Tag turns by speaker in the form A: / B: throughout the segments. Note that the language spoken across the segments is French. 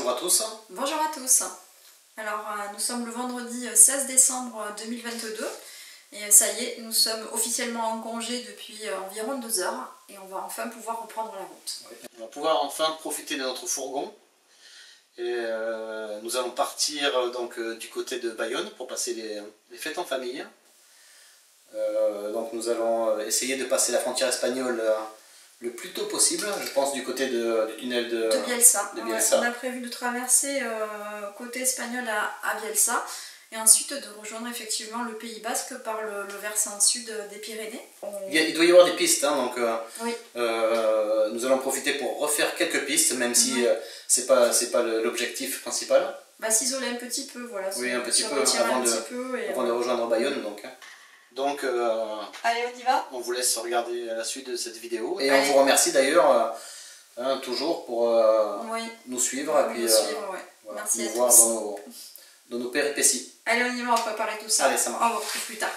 A: bonjour à tous.
B: Bonjour à tous. Alors nous sommes le vendredi 16 décembre 2022 et ça y est, nous sommes officiellement en congé depuis environ 2 heures et on va enfin pouvoir reprendre la route.
A: Oui. On va pouvoir enfin profiter de notre fourgon et nous allons partir donc du côté de Bayonne pour passer les fêtes en famille. Donc nous allons essayer de passer la frontière espagnole le plus tôt possible, je pense du côté du tunnel de Bielsa.
B: Ouais, on a prévu de traverser côté espagnol à Bielsa et ensuite de rejoindre effectivement le Pays Basque par le versant sud des Pyrénées.
A: Il doit y avoir des pistes, hein, donc
B: oui.
A: Nous allons profiter pour refaire quelques pistes, même si c'est pas l'objectif principal.
B: Bah, s'isoler un petit peu, voilà.
A: Oui, un petit peu avant de rejoindre Bayonne. Donc
B: allez, on y va.
A: On vous laisse regarder la suite de cette vidéo. Et allez. On vous remercie d'ailleurs toujours pour nous suivre et puis voilà,
B: merci
A: nous
B: à
A: voir
B: tous.
A: dans nos péripéties.
B: Allez, on y va, on va préparer tout ça.
A: Allez, ça marche.
B: On vous retrouve plus tard.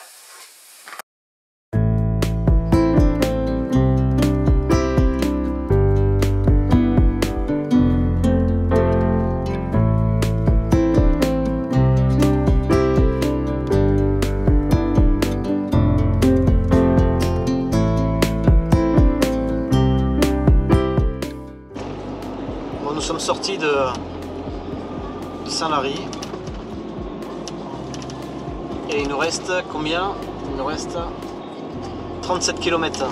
A: Nous sommes sortis de Saint-Lary et il nous reste combien? Il nous reste 37 km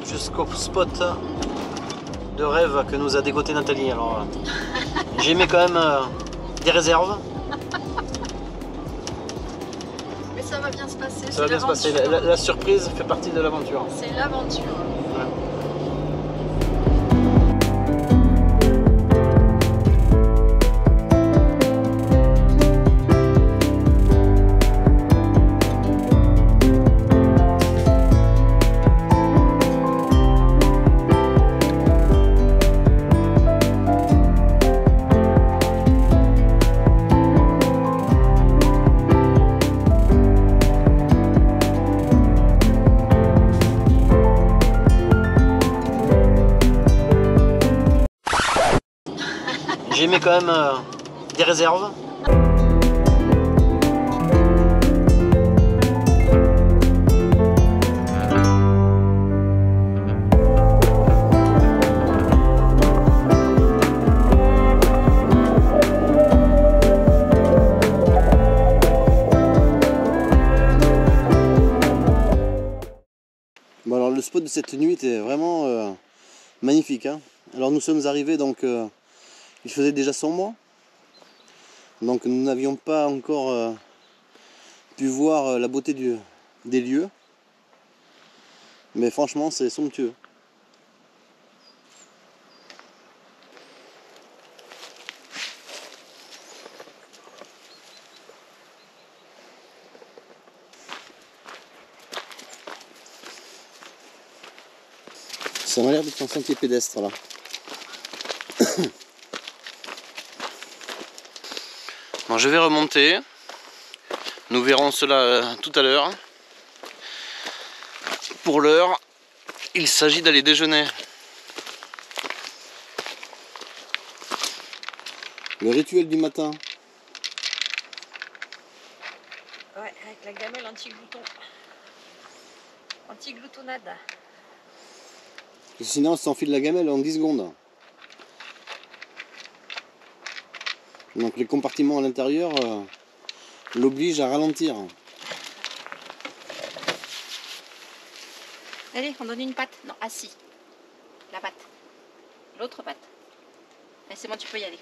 A: jusqu'au spot de rêve que nous a dégoté Nathalie. Alors j'ai mis quand même des réserves.
B: Mais ça va bien se passer.
A: Ça va bien se passer. La surprise fait partie de l'aventure.
B: C'est l'aventure.
A: Ouais. J'ai mis quand même des réserves. Bon, alors le spot de cette nuit était vraiment magnifique, hein. Alors nous sommes arrivés donc il faisait déjà sombre, donc nous n'avions pas encore pu voir la beauté des lieux, mais franchement c'est somptueux. Ça m'a l'air d'être un sentier pédestre là. Bon, je vais remonter, nous verrons cela tout à l'heure. Pour l'heure, il s'agit d'aller déjeuner. Le rituel du matin.
B: Ouais, avec la gamelle anti-glouton. Anti-gloutonnade.
A: Sinon, on s'enfile la gamelle en 10 secondes. Donc les compartiments à l'intérieur l'obligent à ralentir.
B: Allez, on donne une patte. Non, assis. La patte. L'autre patte. Allez, c'est bon, tu peux y aller.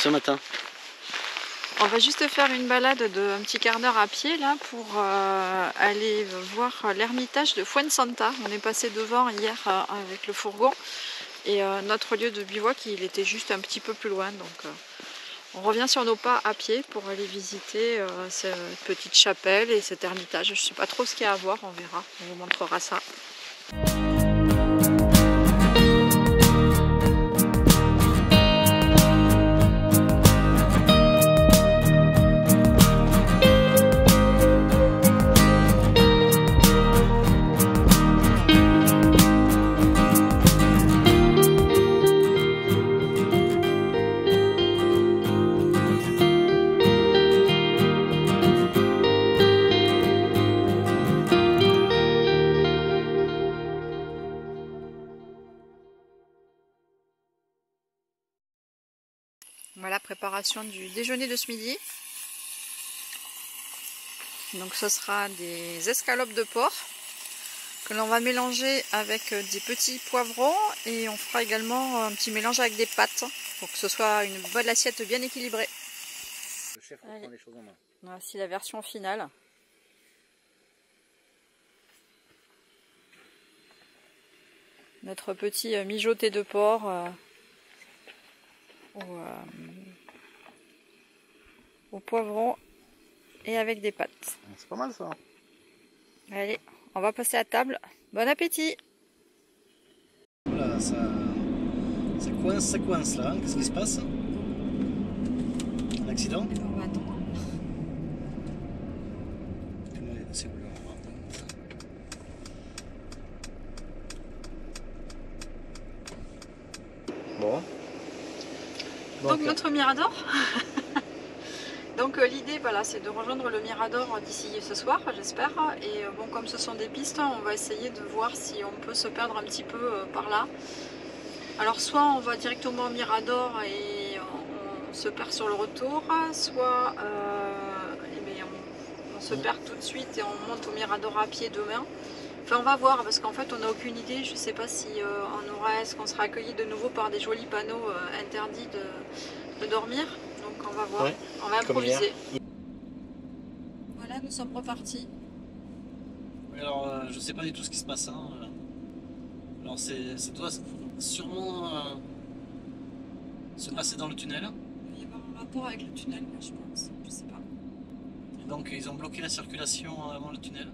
A: ce matin?
B: On va juste faire une balade de un petit quart d'heure à pied là pour aller voir l'ermitage de Fuensanta. On est passé devant hier avec le fourgon et notre lieu de bivouac il était juste un petit peu plus loin, donc on revient sur nos pas à pied pour aller visiter cette petite chapelle et cet ermitage. Je ne sais pas trop ce qu'il y a à voir, on verra, on vous montrera ça. Voilà, préparation du déjeuner de ce midi. Donc ce sera des escalopes de porc que l'on va mélanger avec des petits poivrons et on fera également un petit mélange avec des pâtes pour que ce soit une bonne assiette bien équilibrée.
A: Le chef reprend les choses en main.
B: Voici la version finale. Notre petit mijoté de porc au poivron et avec des pâtes.
A: C'est pas mal ça.
B: Allez, on va passer à table. Bon appétit!
A: Voilà, ça coince là. Qu'est-ce qui se passe? Un accident?
B: On va attendre.
A: C'est où là? Bon.
B: Donc notre Mirador. Donc l'idée voilà, c'est de rejoindre le Mirador d'ici ce soir, j'espère. Et bon, comme ce sont des pistes, on va essayer de voir si on peut se perdre un petit peu par là. Alors soit on va directement au Mirador et on se perd sur le retour, soit on se perd tout de suite et on monte au Mirador à pied demain. Enfin on va voir parce qu'en fait on n'a aucune idée, je ne sais pas si est-ce qu'on sera accueilli de nouveau par des jolis panneaux interdits de dormir. Donc on va voir, ouais, on va improviser. Voilà, nous sommes repartis.
A: Alors je ne sais pas du tout ce qui se passe. Hein. Alors ça doit sûrement se passer dans le tunnel.
B: Il va y avoir un rapport avec le tunnel, je pense, je sais pas.
A: Et donc ils ont bloqué la circulation avant le tunnel.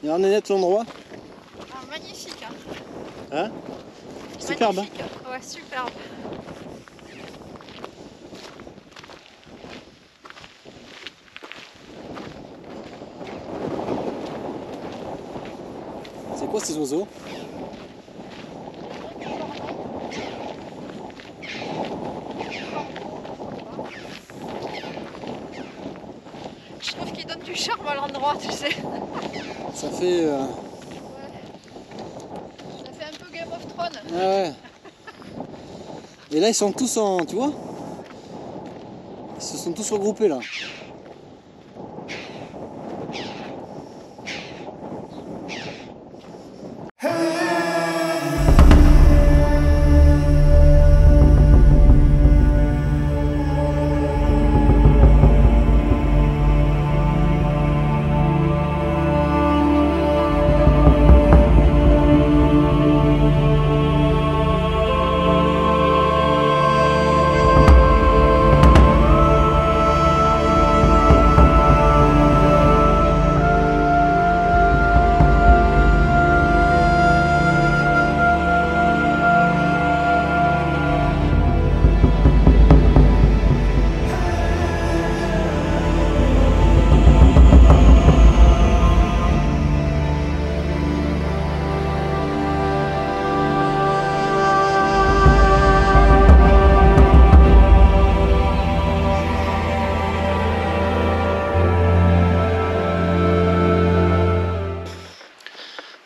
A: Et alors Nénette, l'endroit?
B: Ah, magnifique.
A: Hein? Superbe.
B: Magnifique. Hein, ouais, superbe.
A: C'est quoi ces oiseaux?
B: Je trouve qu'il donne du charme à l'endroit, tu sais.
A: Ça fait...
B: Ouais. Ça fait un peu Game of Thrones.
A: Ah ouais. Et là ils sont tous en... tu vois? Ils se sont tous regroupés là.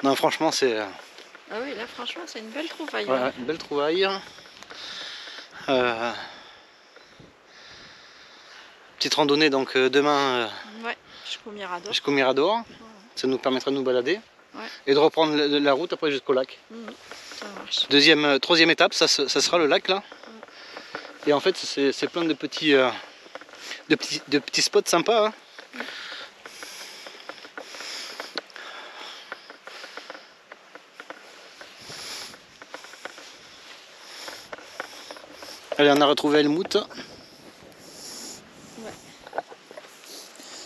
A: Non franchement c'est...
B: Ah oui, là franchement c'est une belle trouvaille.
A: Ouais, une belle trouvaille. Petite randonnée donc demain
B: Ouais, jusqu'au Mirador.
A: jusqu'au Mirador.
B: Ouais.
A: Ça nous permettra de nous balader.
B: Ouais.
A: Et de reprendre la route après jusqu'au lac.
B: Ça marche.
A: Troisième étape, ça sera le lac là. Et en fait c'est plein de petits spots sympas. Hein. Allez, on a retrouvé Helmut. Ouais.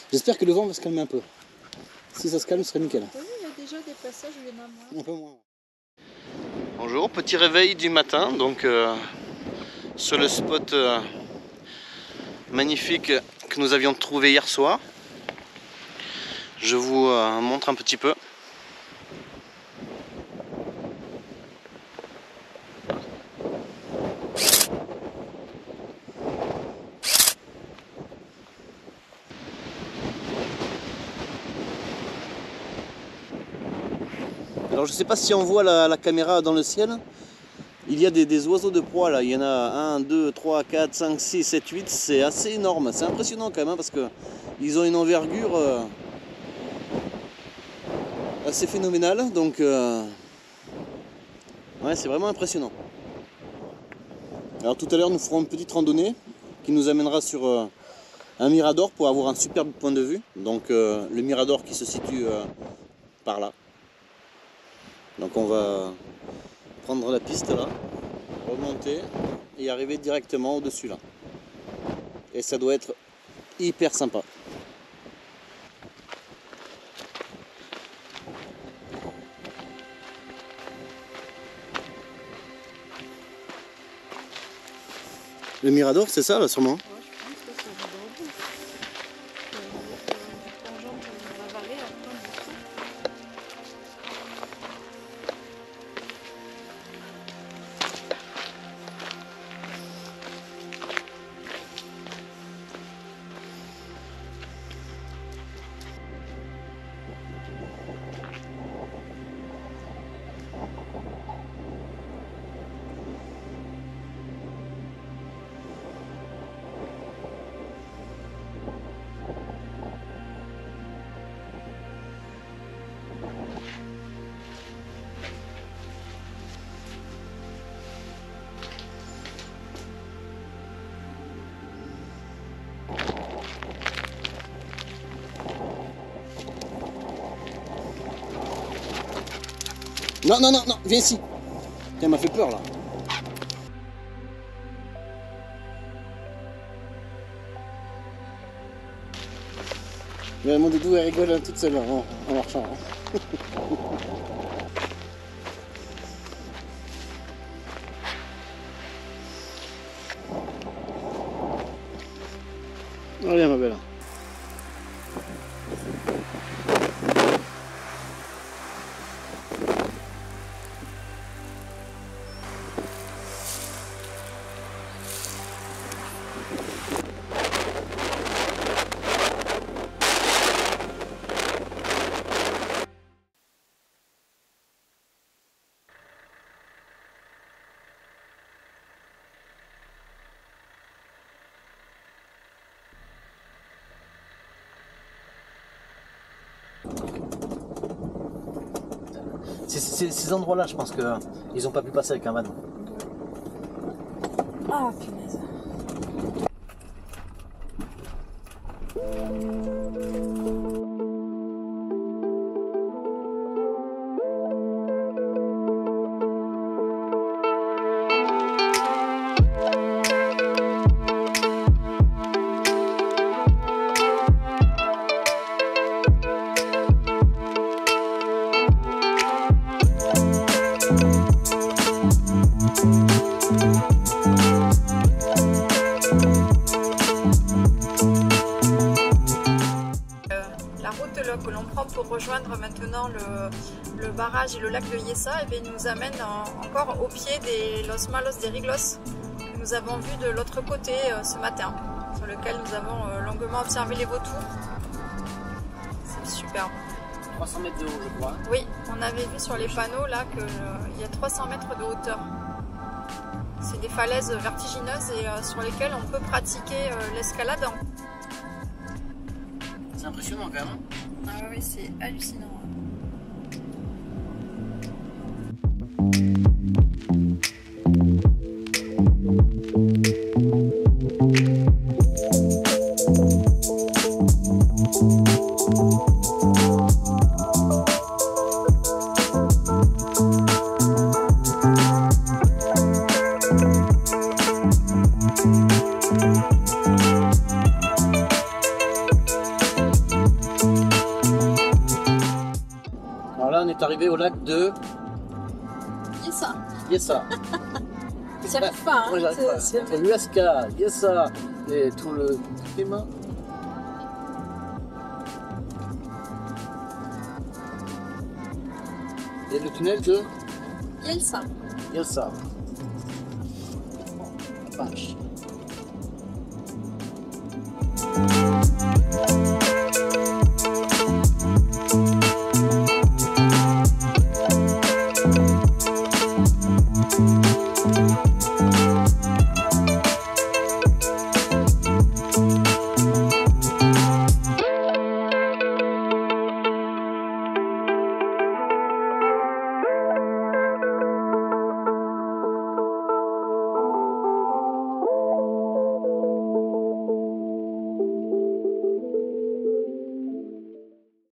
A: J'espère que le vent va se calmer un peu. Si ça se calme, ce serait nickel.
B: Oui, il y a déjà des passages où il y en a moins.
A: Un peu moins. Bonjour, petit réveil du matin, donc sur le spot magnifique que nous avions trouvé hier soir. Je vous montre un petit peu. Alors je ne sais pas si on voit la caméra dans le ciel. Il y a des oiseaux de proie là, il y en a 1, 2, 3, 4, 5, 6, 7, 8, c'est assez énorme, c'est impressionnant quand même hein, parce qu'ils ont une envergure assez phénoménale, donc ouais, c'est vraiment impressionnant. Alors tout à l'heure nous ferons une petite randonnée qui nous amènera sur un mirador pour avoir un superbe point de vue, donc le mirador qui se situe par là. Donc on va prendre la piste là, remonter et arriver directement au-dessus là. Et ça doit être hyper sympa. Le mirador, c'est ça là sûrement?
B: Ouais, je pense que c'est le bout. Tangente dans la vallée, après.
A: Non, non, non, non, viens ici. Tiens, m'a fait peur là. Mais mon doudou elle rigole toute seule en marchant. Allez ma belle. C'est ces endroits-là, je pense qu'ils n'ont pas pu passer avec un van.
B: Ah, punaise. Que l'on prend pour rejoindre maintenant le barrage et le lac de Yessa, et bien, nous amène encore au pied des Los Malos de Riglos que nous avons vu de l'autre côté ce matin, sur lequel nous avons longuement observé les vautours. C'est superbe.
A: 300 mètres de haut, je crois.
B: Oui, on avait vu sur les panneaux là qu'il y a 300 mètres de hauteur. C'est des falaises vertigineuses et sur lesquelles on peut pratiquer l'escalade.
A: C'est impressionnant quand même.
B: Ah oui, c'est hallucinant.
A: On est arrivé au lac de
B: Yessa.
A: Yessa.
B: J'arrive pas, hein.
A: Entre Huasca, Yessa et tout le climat. Et le tunnel de
B: Yessa.
A: Yessa. Vache.